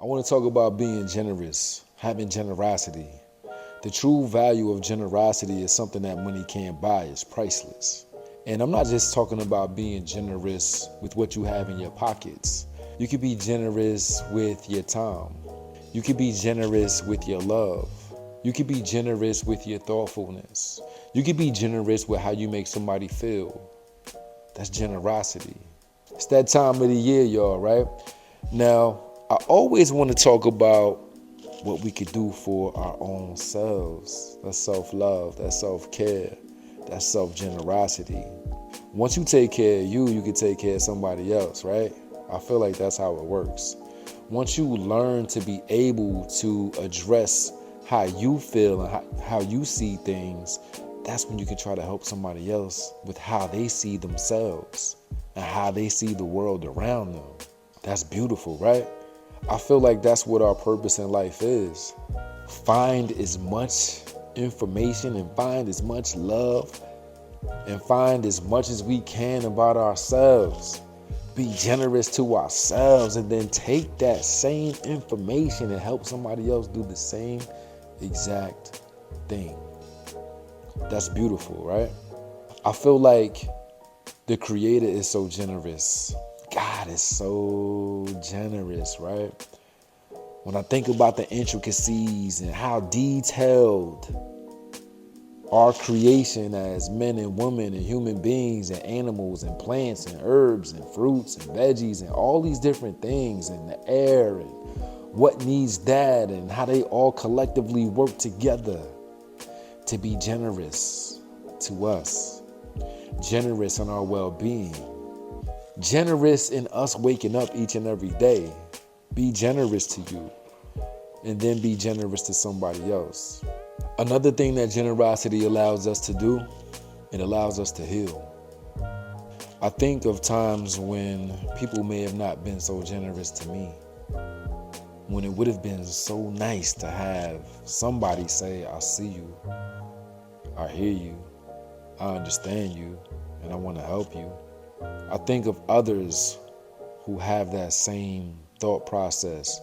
I want to talk about being generous, having generosity. The true value of generosity is something that money can't buy. It's priceless. And I'm not just talking about being generous with what you have in your pockets. You could be generous with your time. You could be generous with your love. You could be generous with your thoughtfulness. You could be generous with how you make somebody feel. That's generosity. It's that time of the year, y'all, right? Now, I always want to talk about what we could do for our own selves. That's self-love, that's self-care, that's self-generosity. Once you take care of you, you can take care of somebody else, right? I feel like that's how it works. Once you learn to be able to address how you feel and how you see things, that's when you can try to help somebody else with how they see themselves and how they see the world around them. That's beautiful, right? I feel like that's what our purpose in life is. Find as much information and find as much love and find as much as we can about ourselves. Be generous to ourselves and then take that same information and help somebody else do the same exact thing. That's beautiful, right? I feel like the Creator is so generous. God is so generous, right? When I think about the intricacies and how detailed our creation as men and women and human beings and animals and plants and herbs and fruits and veggies and all these different things and the air and what needs that and how they all collectively work together to be generous to us, generous in our well-being, generous in us waking up each and every day. Be generous to you and then be generous to somebody else. Another thing that generosity allows us to do, it allows us to heal. I think of times when people may have not been so generous to me, when it would have been so nice to have somebody say, I see you, I hear you, I understand you, and I want to help you. I think of others who have that same thought process.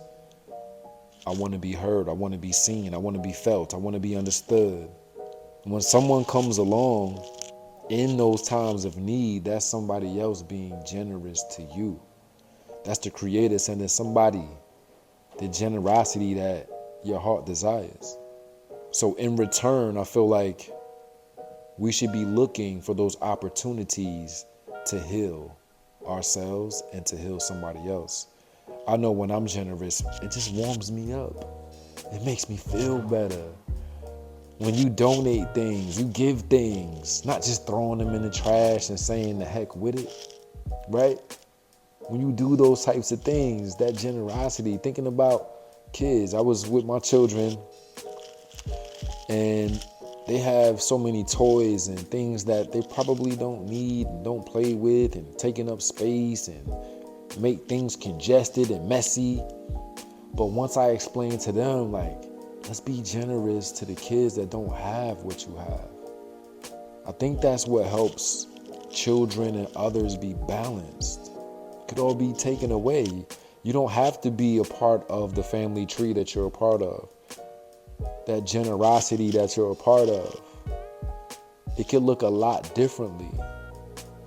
I want to be heard, I want to be seen, I want to be felt, I want to be understood. When someone comes along in those times of need, that's somebody else being generous to you. That's the Creator sending somebody the generosity that your heart desires. So in return, I feel like we should be looking for those opportunities to heal ourselves and to heal somebody else. I know when I'm generous, it just warms me up. It makes me feel better. When you donate things, you give things, not just throwing them in the trash and saying the heck with it, right? When you do those types of things, that generosity, thinking about kids. I was with my children and they have so many toys and things that they probably don't need and don't play with and taking up space and make things congested and messy. But once I explain to them, like, let's be generous to the kids that don't have what you have. I think that's what helps children and others be balanced. It could all be taken away. You don't have to be a part of the family tree that you're a part of. That generosity that you're a part of. It could look a lot differently.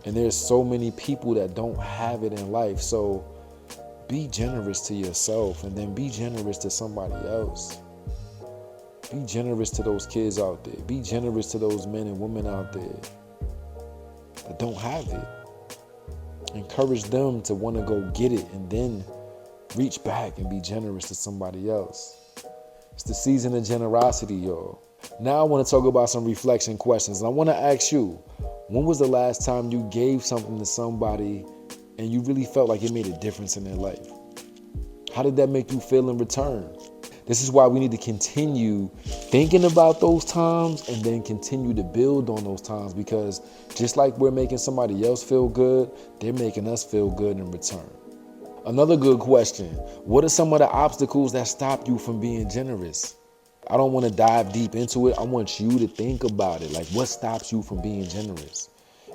And there's so many people that don't have it in life. So be generous to yourself and then be generous to somebody else. Be generous to those kids out there. Be generous to those men and women out there that don't have it. Encourage them to want to go get it and then reach back and be generous to somebody else. It's the season of generosity, y'all. Now I want to talk about some reflection questions. And I want to ask you, when was the last time you gave something to somebody and you really felt like it made a difference in their life? How did that make you feel in return? This is why we need to continue thinking about those times and then continue to build on those times, because just like we're making somebody else feel good, they're making us feel good in return. Another good question, what are some of the obstacles that stop you from being generous? I don't want to dive deep into it. I want you to think about it. Like, what stops you from being generous?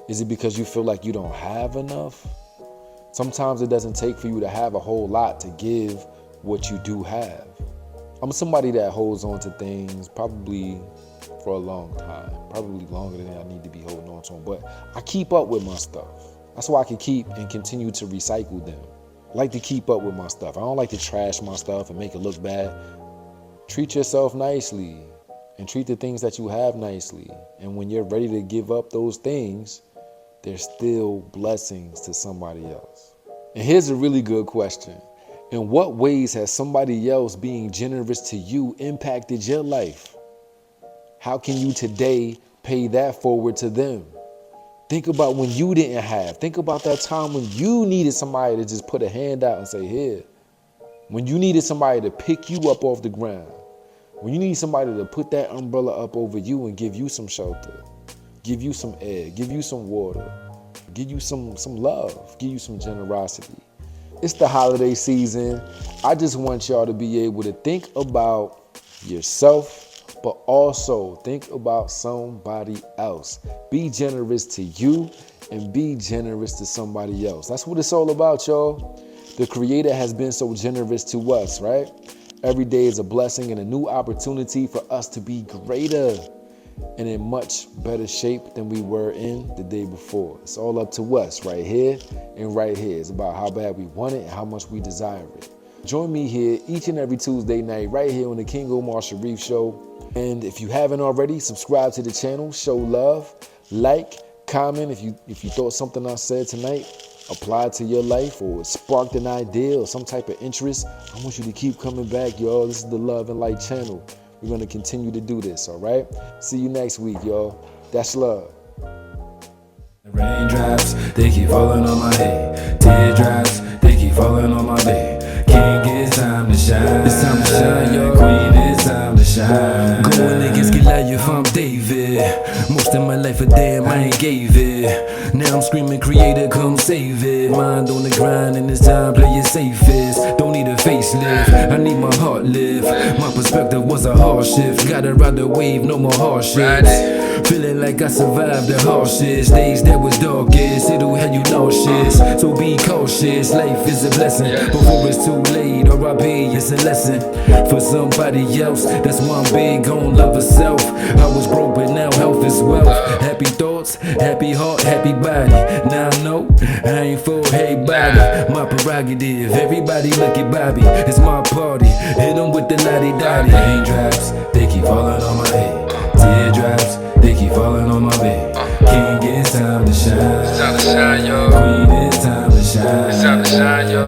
Is it because you feel like you don't have enough? Sometimes it doesn't take for you to have a whole lot to give what you do have. I'm somebody that holds on to things probably for a long time, probably longer than I need to be holding on to them, but I keep up with my stuff. That's why I can keep and continue to recycle them. I like to keep up with my stuff. I don't like to trash my stuff and make it look bad. Treat yourself nicely and treat the things that you have nicely. And when you're ready to give up those things, they're still blessings to somebody else. And here's a really good question. In what ways has somebody else being generous to you impacted your life? How can you today pay that forward to them? Think about when you didn't have. Think about that time when you needed somebody to just put a hand out and say, here. When you needed somebody to pick you up off the ground. When you need somebody to put that umbrella up over you and give you some shelter. Give you some air. Give you some water. Give you some love. Give you some generosity. It's the holiday season. I just want y'all to be able to think about yourself, but also think about somebody else. Be generous to you and be generous to somebody else. That's what it's all about, y'all. The Creator has been so generous to us, right? Every day is a blessing and a new opportunity for us to be greater and in much better shape than we were in the day before. It's all up to us right here and right here. It's about how bad we want it and how much we desire it. Join me here each and every Tuesday night right here on the King Omar Sharif Show. And if you haven't already, subscribe to the channel, show love, like, comment. If you thought something I said tonight applied to your life or sparked an idea or some type of interest, I want you to keep coming back, y'all. This is the Love and Light channel. We're going to continue to do this, all right? See you next week, y'all. That's love. The raindrops, they keep falling on my head. Teardrops, they keep falling on my bed. King, it's time to shine. It's time to shine, yo. Queen, it's time to shine. Going against Goliath, I'm David. Most of my life a damn, I ain't gave it. Now I'm screaming, Creator, come save it. Mind on the grind and it's time, play it safest. Don't need a facelift, I need my heart lift. My perspective was a hard shift. Gotta ride the wave, no more hardships. Feeling like I survived the harshest days that was darkest. It'll have you nauseous, so be cautious. Life is a blessing before it's too late. R.I.P. it's a lesson for somebody else. That's why I'm big on love herself. I was broke, but now health is wealth. Happy thoughts, happy heart, happy body. Now I know I ain't for everybody. My prerogative, everybody look at Bobby. It's my party, hit 'em with the lottie-dottie. Raindrops, they keep falling on my head. Teardrops, they keep falling on my bed. King, it's time to shine. It's time to shine, yo. Queen, it's time to shine. It's time to shine, yo.